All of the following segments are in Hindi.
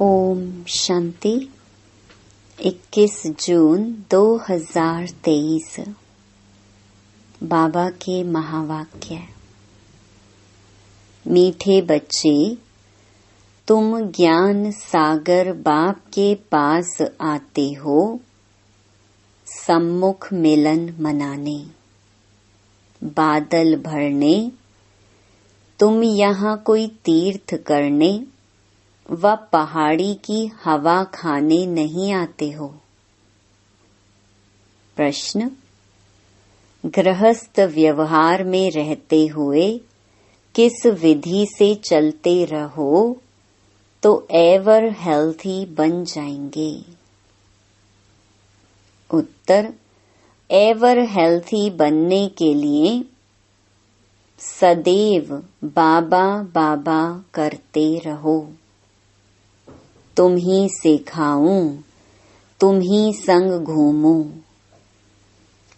ओम शांति। 21 जून 2023। बाबा के महावाक्य। मीठे बच्चे, तुम ज्ञान सागर बाप के पास आते हो सम्मुख मिलन मनाने, बादल भरने। तुम यहाँ कोई तीर्थ करने व पहाड़ी की हवा खाने नहीं आते हो। प्रश्न। गृहस्थ व्यवहार में रहते हुए किस विधि से चलते रहो तो एवर हेल्थी बन जाएंगे? उत्तर। एवर हेल्थी बनने के लिए सदैव बाबा बाबा करते रहो। तुम ही सिखाऊं, तुम ही संग घूमूं।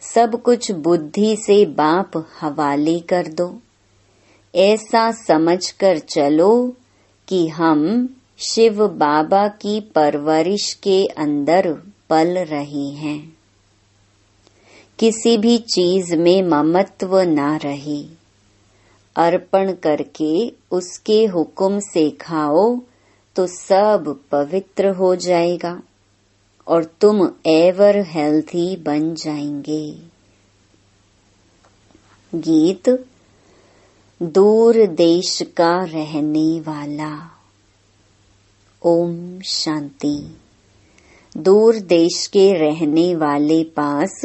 सब कुछ बुद्धि से बाप हवाले कर दो। ऐसा समझकर चलो कि हम शिव बाबा की परवरिश के अंदर पल रहे हैं। किसी भी चीज में ममत्व ना रहे। अर्पण करके उसके हुक्म से खाओ तो सब पवित्र हो जाएगा और तुम एवर हेल्थी बन जाएंगे। गीत। दूर देश का रहने वाला। ओम शांति। दूर देश के रहने वाले पास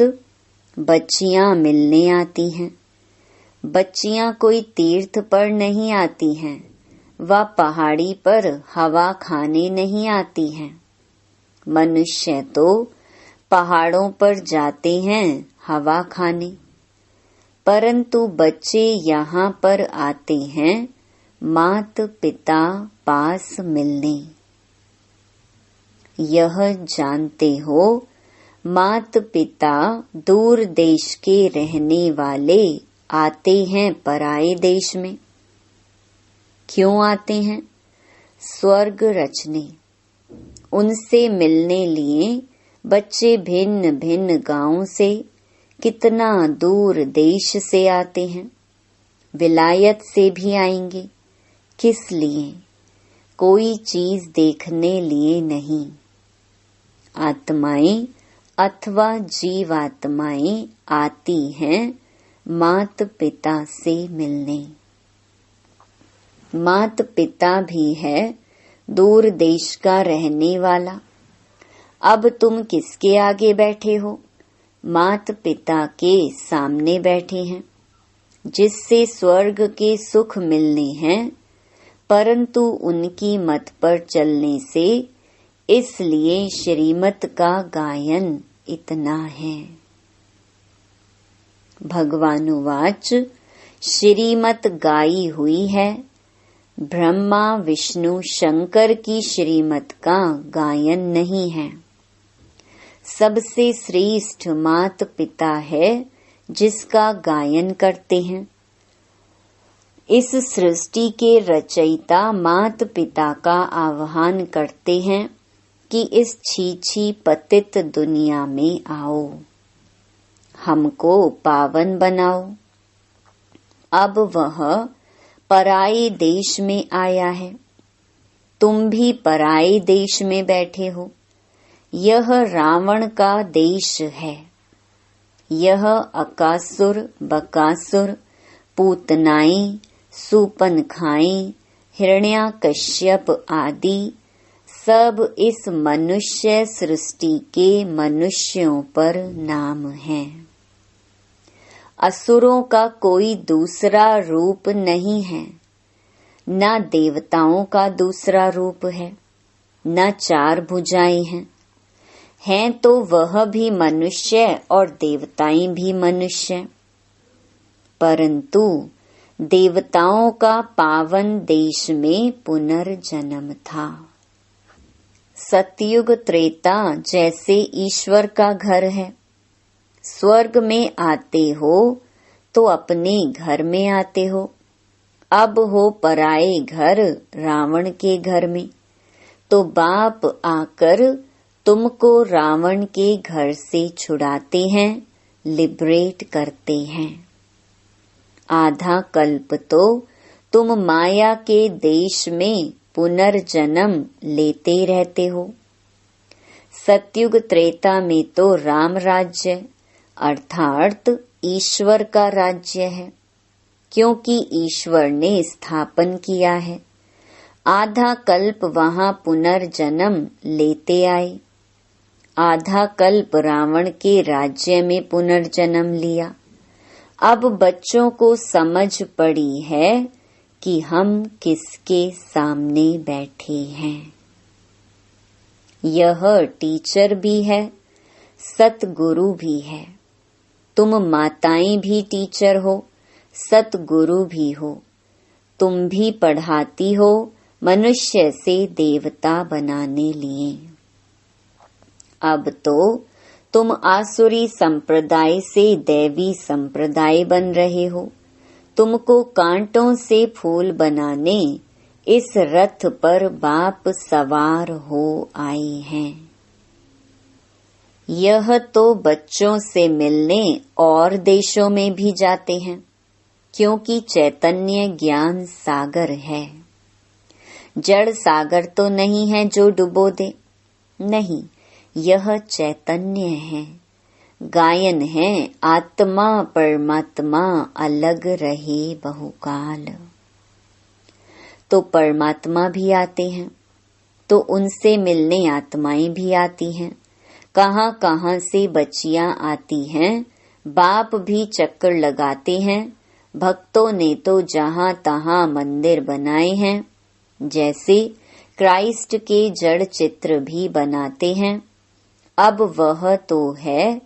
बच्चियां मिलने आती हैं। बच्चियां कोई तीर्थ पर नहीं आती हैं व पहाड़ी पर हवा खाने नहीं आती हैं। मनुष्य तो पहाड़ों पर जाते हैं हवा खाने, परंतु बच्चे यहाँ पर आते हैं मात पिता पास मिलने। यह जानते हो मात पिता दूर देश के रहने वाले आते हैं पराये देश में। क्यों आते हैं? स्वर्ग रचने। उनसे मिलने लिए बच्चे भिन्न भिन्न गांवों से, कितना दूर देश से आते हैं। विलायत से भी आएंगे। किस लिए? कोई चीज देखने लिए नहीं। आत्माएं अथवा जीवात्माएं आती हैं मात पिता से मिलने। मात पिता भी है दूर देश का रहने वाला। अब तुम किसके आगे बैठे हो? मात पिता के सामने बैठे हैं, जिससे स्वर्ग के सुख मिलने हैं, परंतु उनकी मत पर चलने से इसलिए श्रीमत का गायन इतना है। भगवानुवाच। श्रीमत गाई हुई है, ब्रह्मा विष्णु शंकर की श्रीमत का गायन नहीं है। सबसे श्रेष्ठ मात पिता है जिसका गायन करते हैं। इस सृष्टि के रचयिता मात पिता का आह्वान करते हैं कि इस छीछी पतित दुनिया में आओ, हमको पावन बनाओ। अब वह पराये देश में आया है, तुम भी पराये देश में बैठे हो। यह रावण का देश है। यह अकासुर बकासुर, पूतनाएं, सूपनखाएं, हिरण्याकश्यप आदि सब इस मनुष्य सृष्टि के मनुष्यों पर नाम हैं। असुरों का कोई दूसरा रूप नहीं है, न देवताओं का दूसरा रूप है, न चार भुजाएं हैं। हैं तो वह भी मनुष्य और देवताएं भी मनुष्य, परंतु देवताओं का पावन देश में पुनर्जन्म था। सतयुग त्रेता जैसे ईश्वर का घर है। स्वर्ग में आते हो तो अपने घर में आते हो। अब हो पराए घर रावण के घर में, तो बाप आकर तुमको रावण के घर से छुड़ाते हैं, लिबरेट करते हैं। आधा कल्प तो तुम माया के देश में पुनर्जन्म लेते रहते हो। सतयुग त्रेता में तो राम राज्य अर्थात ईश्वर का राज्य है, क्योंकि ईश्वर ने स्थापन किया है। आधा कल्प वहां पुनर्जन्म लेते आए, आधा कल्प रावण के राज्य में पुनर्जन्म लिया। अब बच्चों को समझ पड़ी है कि हम किसके सामने बैठे हैं। यह टीचर भी है, सतगुरु भी है। तुम माताएं भी टीचर हो, सतगुरु भी हो। तुम भी पढ़ाती हो मनुष्य से देवता बनाने लिए। अब तो तुम आसुरी संप्रदाय से दैवी संप्रदाय बन रहे हो। तुमको कांटों से फूल बनाने इस रथ पर बाप सवार हो आए हैं। यह तो बच्चों से मिलने और देशों में भी जाते हैं, क्योंकि चैतन्य ज्ञान सागर है। जड़ सागर तो नहीं है जो डुबो दे, नहीं, यह चैतन्य है। गायन है आत्मा परमात्मा अलग रहे बहुकाल। तो परमात्मा भी आते हैं, तो उनसे मिलने आत्माएं भी आती हैं। कहाँ कहाँ से बच्चियां आती हैं, बाप भी चक्कर लगाते हैं। भक्तों ने तो जहाँ तहाँ मंदिर बनाए हैं, जैसे क्राइस्ट के जड़ चित्र भी बनाते हैं। अब वह तो है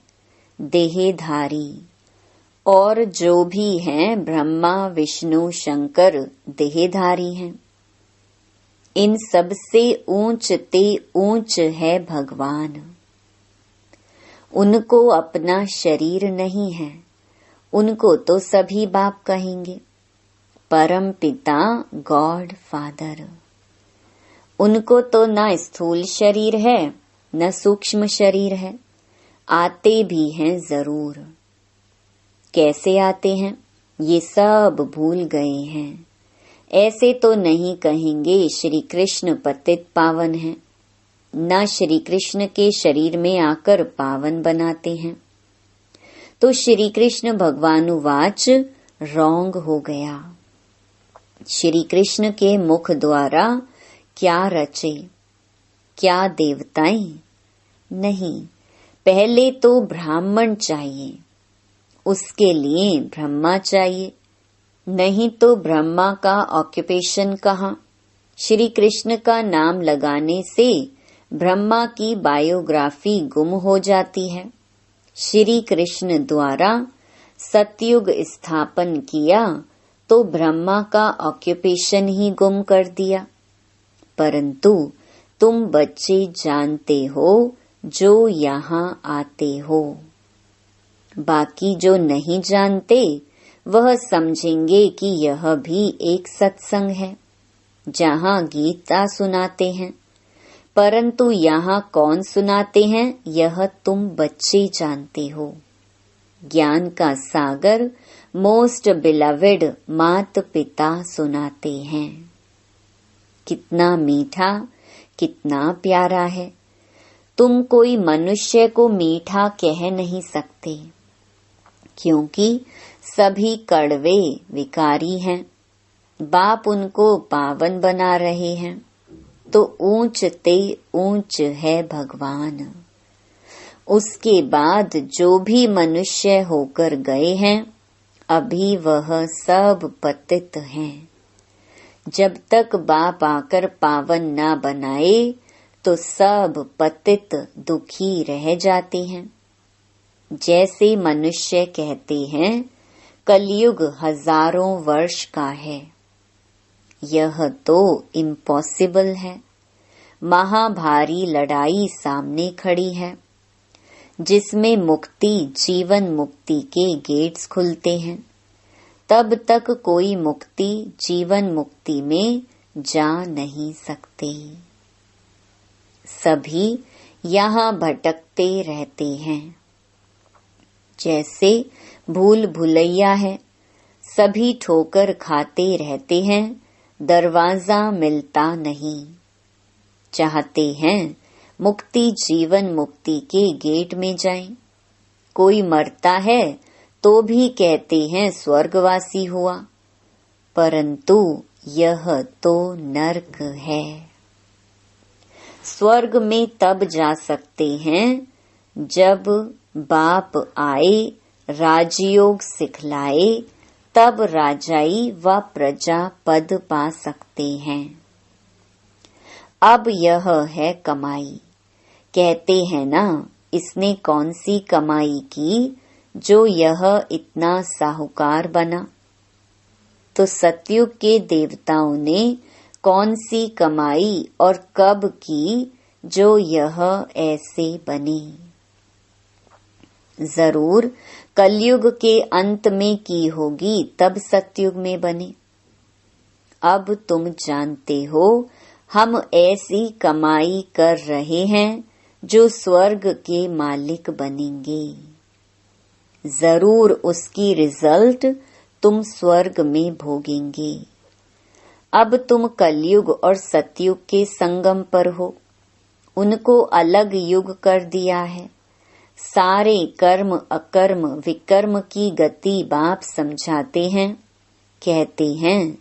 देहधारी, और जो भी हैं ब्रह्मा विष्णु शंकर देहधारी हैं। इन सब से ऊंच ते ऊंच है भगवान। उनको अपना शरीर नहीं है, उनको तो सभी बाप कहेंगे। परम पिता गॉड फादर। उनको तो न स्थूल शरीर है न सूक्ष्म शरीर है। आते भी हैं जरूर। कैसे आते हैं ये सब भूल गए हैं। ऐसे तो नहीं कहेंगे श्री कृष्ण पतित पावन हैं, न श्री कृष्ण के शरीर में आकर पावन बनाते हैं। तो श्री कृष्ण भगवानुवाच रॉन्ग हो गया। श्री कृष्ण के मुख द्वारा क्या रचे, क्या देवताएं? नहीं, पहले तो ब्राह्मण चाहिए, उसके लिए ब्रह्मा चाहिए। नहीं तो ब्रह्मा का ऑक्यूपेशन कहाँ? श्री कृष्ण का नाम लगाने से ब्रह्मा की बायोग्राफी गुम हो जाती है। श्री कृष्ण द्वारा सतयुग स्थापन किया तो ब्रह्मा का ऑक्यूपेशन ही गुम कर दिया। परंतु तुम बच्चे जानते हो जो यहाँ आते हो। बाकी जो नहीं जानते वह समझेंगे कि यह भी एक सत्संग है जहाँ गीता सुनाते हैं। परंतु यहाँ कौन सुनाते हैं यह तुम बच्चे जानते हो। ज्ञान का सागर मोस्ट बिलवेड मात पिता सुनाते हैं। कितना मीठा, कितना प्यारा है। तुम कोई मनुष्य को मीठा कह नहीं सकते, क्योंकि सभी कड़वे विकारी हैं। बाप उनको पावन बना रहे हैं। तो ऊंच ते ऊंच है भगवान। उसके बाद जो भी मनुष्य होकर गए हैं अभी वह सब पतित हैं। जब तक बाप आकर पावन ना बनाए तो सब पतित दुखी रह जाते हैं। जैसे मनुष्य कहते हैं कलयुग हजारों वर्ष का है, यह तो इम्पॉसिबल है। महाभारी लड़ाई सामने खड़ी है, जिसमें मुक्ति जीवन मुक्ति के गेट्स खुलते हैं। तब तक कोई मुक्ति जीवन मुक्ति में जा नहीं सकते। सभी यहाँ भटकते रहते हैं। जैसे भूल भुलैया है, सभी ठोकर खाते रहते हैं, दरवाजा मिलता नहीं। चाहते हैं मुक्ति जीवन मुक्ति के गेट में जाएं। कोई मरता है तो भी कहते हैं स्वर्गवासी हुआ, परंतु यह तो नरक है। स्वर्ग में तब जा सकते हैं जब बाप आए, राजयोग सिखलाए, तब राजाई व प्रजा पद पा सकते हैं। अब यह है कमाई। कहते हैं ना, इसने कौन सी कमाई की जो यह इतना साहूकार बना। तो सतयुग के देवताओं ने कौन सी कमाई और कब की जो यह ऐसे बने। जरूर कलयुग के अंत में की होगी, तब सतयुग में बने। अब तुम जानते हो हम ऐसी कमाई कर रहे हैं जो स्वर्ग के मालिक बनेंगे। जरूर उसकी रिजल्ट तुम स्वर्ग में भोगेंगे। अब तुम कलयुग और सतयुग के संगम पर हो। उनको अलग युग कर दिया है। सारे कर्म अकर्म विकर्म की गति बाप समझाते हैं। कहते हैं,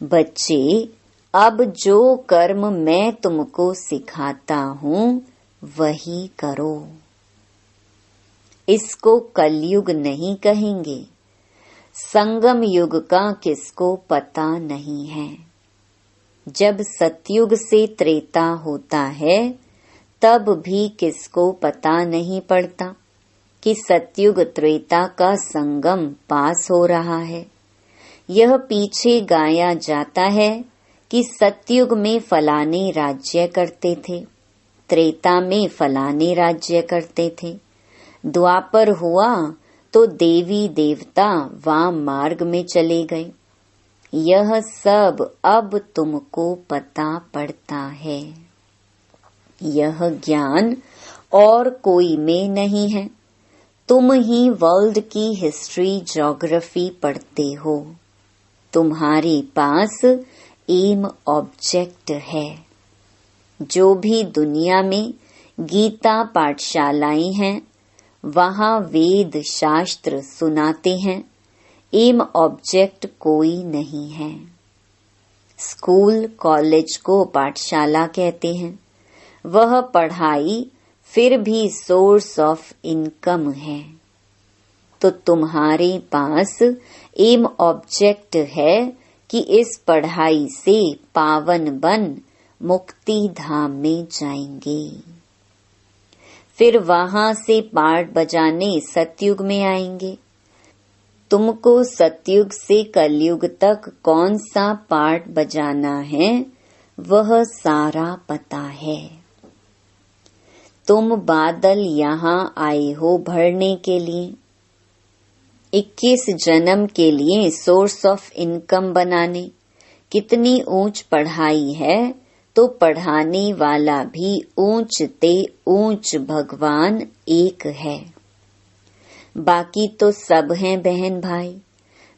बच्चे अब जो कर्म मैं तुमको सिखाता हूँ वही करो। इसको कलयुग नहीं कहेंगे। संगम युग का किसको पता नहीं है। जब सतयुग से त्रेता होता है तब भी किसको पता नहीं पड़ता कि सतयुग त्रेता का संगम पास हो रहा है। यह पीछे गाया जाता है कि सतयुग में फलाने राज्य करते थे, त्रेता में फलाने राज्य करते थे, द्वापर हुआ तो देवी देवता वाम मार्ग में चले गए। यह सब अब तुमको पता पड़ता है। यह ज्ञान और कोई में नहीं है। तुम ही वर्ल्ड की हिस्ट्री ज्योग्राफी पढ़ते हो। तुम्हारे पास एम ऑब्जेक्ट है। जो भी दुनिया में गीता पाठशालाएं हैं, वहाँ वेद शास्त्र सुनाते हैं। एम ऑब्जेक्ट कोई नहीं है। स्कूल कॉलेज को पाठशाला कहते हैं। वह पढ़ाई फिर भी सोर्स ऑफ इनकम है। तो तुम्हारे पास एम ऑब्जेक्ट है कि इस पढ़ाई से पावन बन मुक्ति धाम में जाएंगे। फिर वहां से पाठ बजाने सतयुग में आएंगे। तुमको सतयुग से कलयुग तक कौन सा पाठ बजाना है वह सारा पता है। तुम बादल यहाँ आए हो भरने के लिए, 21 जन्म के लिए सोर्स ऑफ इनकम बनाने। कितनी ऊंच पढ़ाई है तो पढ़ाने वाला भी ऊंच ते ऊंच भगवान एक है। बाकी तो सब हैं बहन भाई।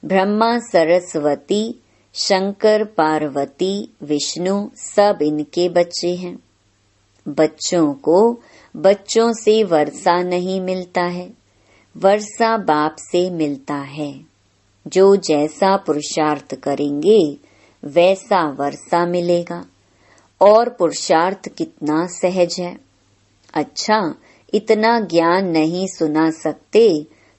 ब्रह्मा सरस्वती, शंकर पार्वती, विष्णु सब इनके बच्चे हैं। बच्चों को बच्चों से वर्षा नहीं मिलता है, वर्षा बाप से मिलता है। जो जैसा पुरुषार्थ करेंगे वैसा वर्षा मिलेगा। और पुरुषार्थ कितना सहज है। अच्छा, इतना ज्ञान नहीं सुना सकते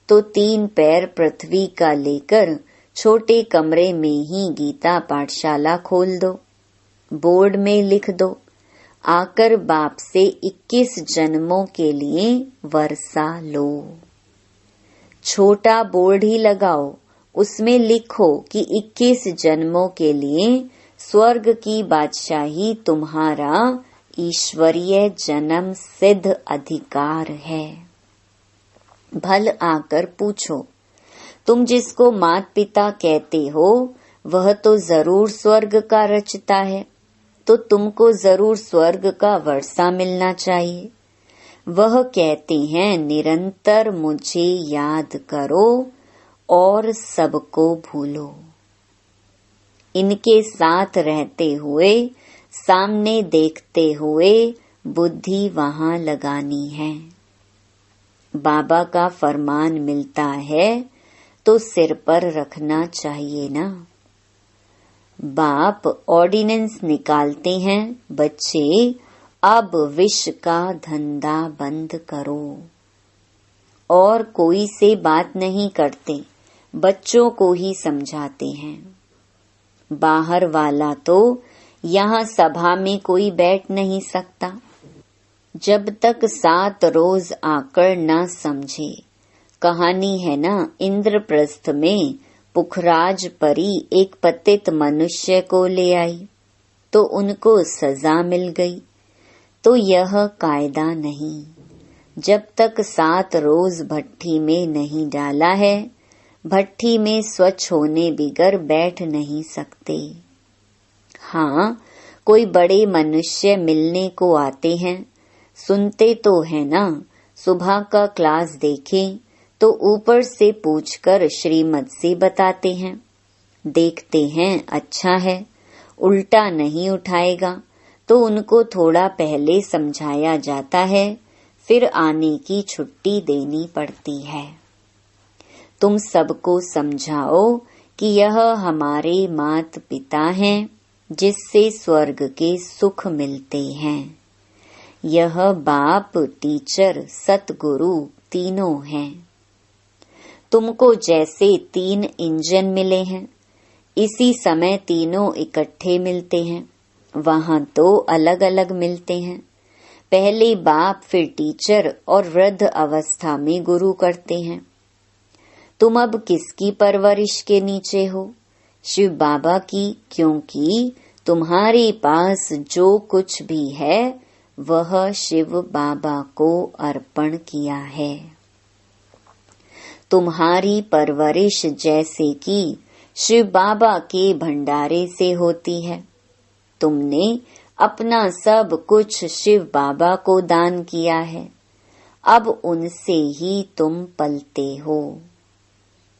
तो 3 पैर पृथ्वी का लेकर छोटे कमरे में ही गीता पाठशाला खोल दो, बोर्ड में लिख दो, आकर बाप से 21 जन्मों के लिए वर्षा लो। छोटा बोर्ड ही लगाओ, उसमें लिखो कि 21 जन्मों के लिए स्वर्ग की बादशाही तुम्हारा ईश्वरीय जन्म सिद्ध अधिकार है। भल आकर पूछो, तुम जिसको मात पिता कहते हो वह तो जरूर स्वर्ग का रचता है। तो तुमको जरूर स्वर्ग का वर्षा मिलना चाहिए। वह कहते हैं निरंतर मुझे याद करो और सबको भूलो। इनके साथ रहते हुए, सामने देखते हुए बुद्धि वहां लगानी है। बाबा का फरमान मिलता है तो सिर पर रखना चाहिए ना। बाप ऑर्डिनेंस निकालते हैं, बच्चे अब विष का धंधा बंद करो। और कोई से बात नहीं करते, बच्चों को ही समझाते हैं। बाहर वाला तो यहाँ सभा में कोई बैठ नहीं सकता जब तक 7 रोज आकर न समझे। कहानी है ना, इंद्रप्रस्थ में पुखराज परी एक पतित मनुष्य को ले आई तो उनको सजा मिल गई। तो यह कायदा नहीं, जब तक 7 रोज भट्ठी में नहीं डाला है, भट्ठी में स्वच्छ होने बिगर बैठ नहीं सकते। हाँ, कोई बड़े मनुष्य मिलने को आते हैं, सुनते तो है ना। सुबह का क्लास देखें तो ऊपर से पूछकर श्रीमत से बताते हैं। देखते हैं अच्छा है, उल्टा नहीं उठाएगा तो उनको थोड़ा पहले समझाया जाता है, फिर आने की छुट्टी देनी पड़ती है। तुम सबको समझाओ कि यह हमारे माता पिता हैं जिससे स्वर्ग के सुख मिलते हैं। यह बाप, टीचर, सतगुरु तीनों हैं। तुमको जैसे 3 इंजन मिले हैं, इसी समय तीनों इकट्ठे मिलते हैं। वहां तो अलग अलग मिलते हैं। पहले बाप, फिर टीचर और वृद्ध अवस्था में गुरु करते हैं। तुम अब किसकी परवरिश के नीचे हो? शिव बाबा की, क्योंकि तुम्हारे पास जो कुछ भी है वह शिव बाबा को अर्पण किया है। तुम्हारी परवरिश जैसे कि शिव बाबा के भंडारे से होती है। तुमने अपना सब कुछ शिव बाबा को दान किया है, अब उनसे ही तुम पलते हो।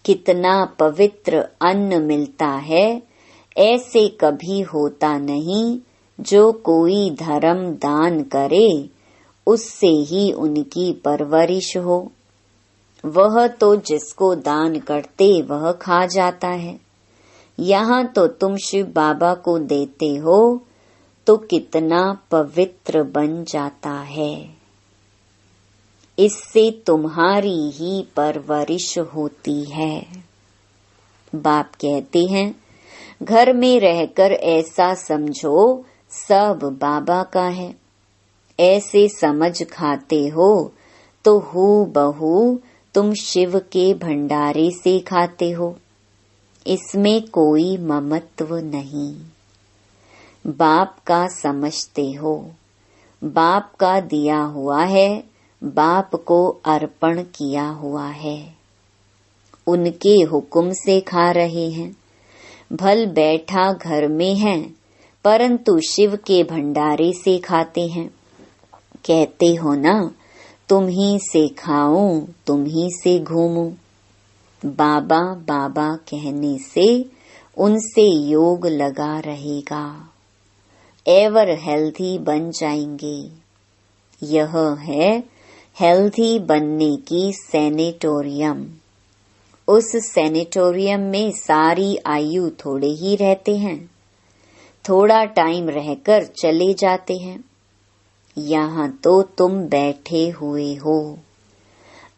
कितना पवित्र अन्न मिलता है, ऐसे कभी होता नहीं। जो कोई धर्म दान करे उससे ही उनकी परवरिश हो। वह तो जिसको दान करते वह खा जाता है। यहाँ तो तुम शिव बाबा को देते हो तो कितना पवित्र बन जाता है। इससे तुम्हारी ही परवरिश होती है। बाप कहते हैं घर में रहकर ऐसा समझो सब बाबा का है। ऐसे समझ खाते हो तो हूबहू तुम शिव के भंडारे से खाते हो। इसमें कोई ममत्व नहीं। बाप का समझते हो, बाप का दिया हुआ है, बाप को अर्पण किया हुआ है। उनके हुक्म से खा रहे हैं। भल बैठा घर में है परंतु शिव के भंडारे से खाते हैं। कहते हो ना, तुम ही से खाऊं, तुम ही से घूमूं। बाबा बाबा कहने से उनसे योग लगा रहेगा। एवर हेल्थी बन जाएंगे। यह है हेल्थी बनने की सैनिटोरियम। उस सैनिटोरियम में सारी आयु थोड़े ही रहते हैं, थोड़ा टाइम रहकर चले जाते हैं। यहाँ तो तुम बैठे हुए हो।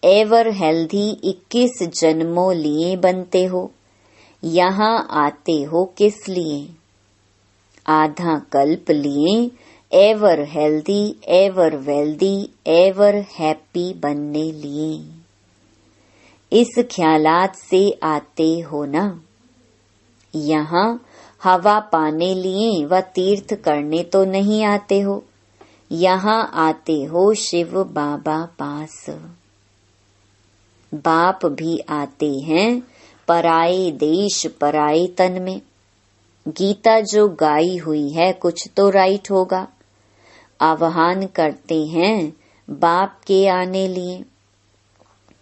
एवर हेल्थी 21 जन्मों लिए बनते हो। यहाँ आते हो किस लिए? आधा कल्प लिए ever healthy, ever wealthy, ever happy बनने लिए। इस ख्यालात से आते हो ना। यहाँ हवा पाने लिए व तीर्थ करने तो नहीं आते हो। यहाँ आते हो शिव बाबा पास। बाप भी आते हैं पराए देश पराए तन में। गीता जो गाई हुई है कुछ तो राइट होगा। आह्वान करते हैं बाप के आने लिए,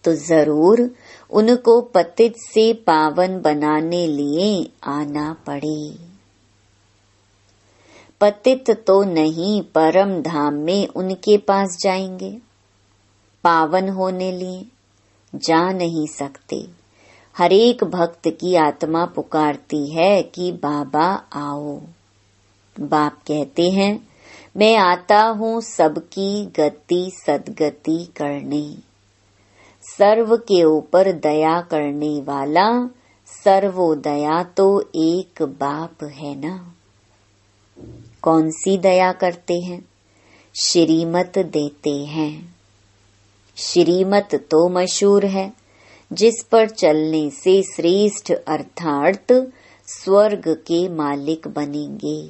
तो जरूर उनको पतित से पावन बनाने लिए आना पड़े। पतित तो नहीं, परम धाम में उनके पास जाएंगे। पावन होने लिए जा नहीं सकते। हरेक भक्त की आत्मा पुकारती है कि बाबा आओ। बाप कहते हैं मैं आता हूँ सबकी गति सदगति करने। सर्व के ऊपर दया करने वाला सर्वोदया तो एक बाप है ना। कौन सी दया करते हैं? श्रीमत देते हैं। श्रीमत तो मशहूर है, जिस पर चलने से श्रेष्ठ अर्थात स्वर्ग के मालिक बनेंगे।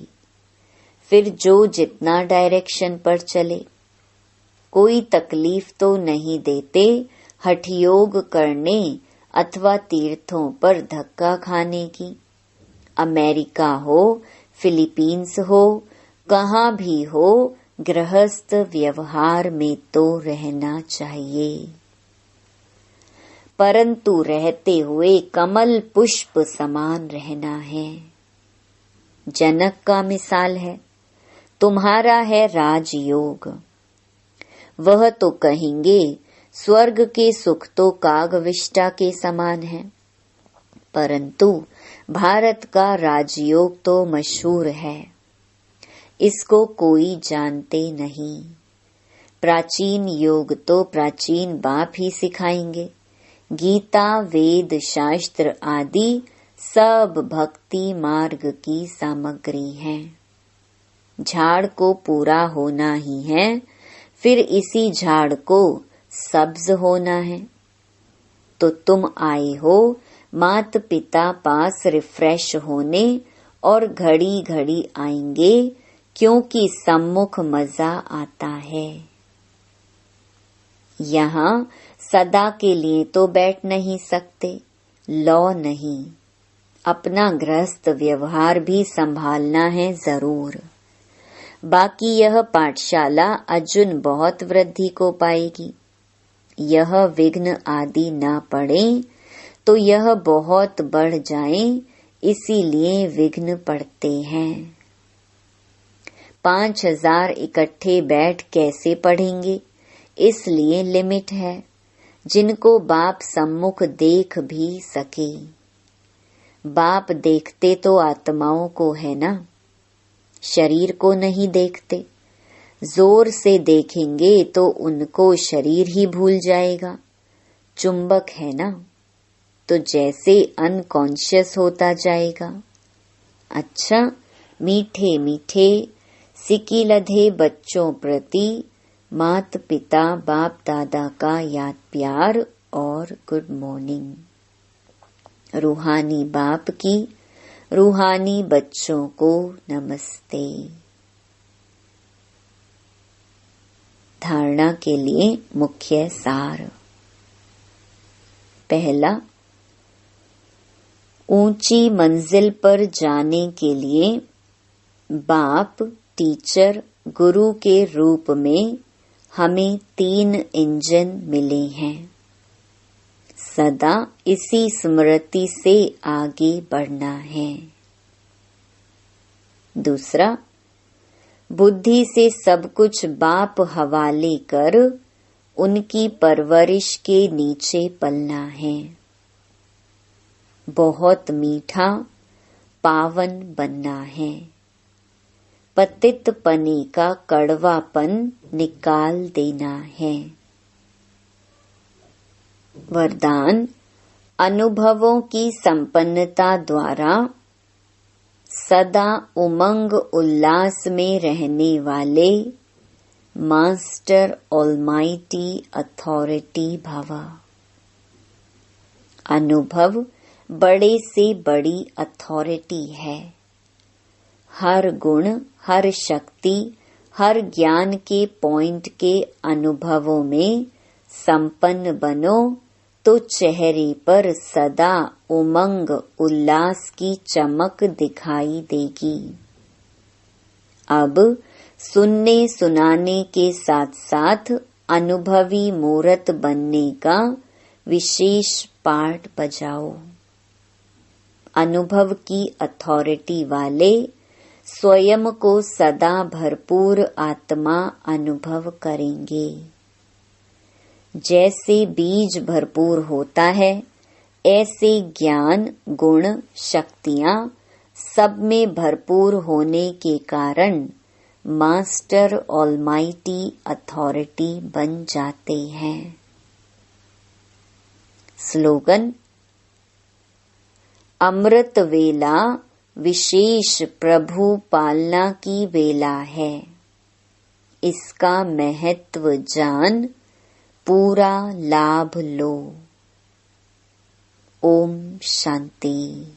फिर जो जितना डायरेक्शन पर चले, कोई तकलीफ तो नहीं देते हठयोग करने अथवा तीर्थों पर धक्का खाने की। अमेरिका हो, फिलीपींस हो, कहाँ भी हो, गृहस्थ व्यवहार में तो रहना चाहिए, परंतु रहते हुए कमल पुष्प समान रहना है। जनक का मिसाल है, तुम्हारा है राजयोग। वह तो कहेंगे स्वर्ग के सुख तो कागविष्टा के समान है, परंतु भारत का राजयोग तो मशहूर है, इसको कोई जानते नहीं। प्राचीन योग तो प्राचीन बाप ही सिखाएंगे। गीता, वेद, शास्त्र आदि सब भक्ति मार्ग की सामग्री है। झाड़ को पूरा होना ही है, फिर इसी झाड़ को सब्ज होना है। तो तुम आए हो माता पिता पास रिफ्रेश होने, और घड़ी घड़ी आएंगे क्योंकि सम्मुख मजा आता है। यहाँ सदा के लिए तो बैठ नहीं सकते, लौ नहीं। अपना गृहस्थ व्यवहार भी संभालना है जरूर। बाकी यह पाठशाला अर्जुन बहुत वृद्धि को पाएगी। यह विघ्न आदि न पड़े तो यह बहुत बढ़ जाए, इसीलिए विघ्न पड़ते हैं। 5000 इकट्ठे बैठ कैसे पढ़ेंगे, इसलिए लिमिट है, जिनको बाप सम्मुख देख भी सके। बाप देखते तो आत्माओं को है ना, शरीर को नहीं देखते। जोर से देखेंगे तो उनको शरीर ही भूल जाएगा। चुंबक है ना, तो जैसे अनकॉन्शियस होता जाएगा। अच्छा, मीठे मीठे सिकी लधे बच्चों प्रति माता पिता बाप दादा का याद प्यार और गुड मॉर्निंग। रूहानी बाप की रूहानी बच्चों को नमस्ते। धारणा के लिए मुख्य सार। पहला, ऊंची मंजिल पर जाने के लिए बाप टीचर गुरु के रूप में हमें 3 इंजन मिले हैं। सदा इसी स्मृति से आगे बढ़ना है। दूसरा, बुद्धि से सब कुछ बाप हवाले कर उनकी परवरिश के नीचे पलना है। बहुत मीठा पावन बनना है। पतित पने का कड़वापन निकाल देना है। वरदान, अनुभवों की संपन्नता द्वारा सदा उमंग उल्लास में रहने वाले मास्टर ऑलमाइटी अथॉरिटी भव। अनुभव बड़े से बड़ी अथॉरिटी है। हर गुण, हर शक्ति, हर ज्ञान के पॉइंट के अनुभवों में संपन्न बनो, तो चेहरे पर सदा उमंग उल्लास की चमक दिखाई देगी। अब सुनने सुनाने के साथ साथ अनुभवी मूर्त बनने का विशेष पाठ बजाओ। अनुभव की अथॉरिटी वाले स्वयं को सदा भरपूर आत्मा अनुभव करेंगे। जैसे बीज भरपूर होता है, ऐसे ज्ञान, गुण, शक्तियां सब में भरपूर होने के कारण मास्टर ऑलमाइटी अथॉरिटी बन जाते हैं। स्लोगन: अमृत वेला विशेष प्रभु पालना की वेला है। इसका महत्व जान पूरा लाभ लो। ओम शांति।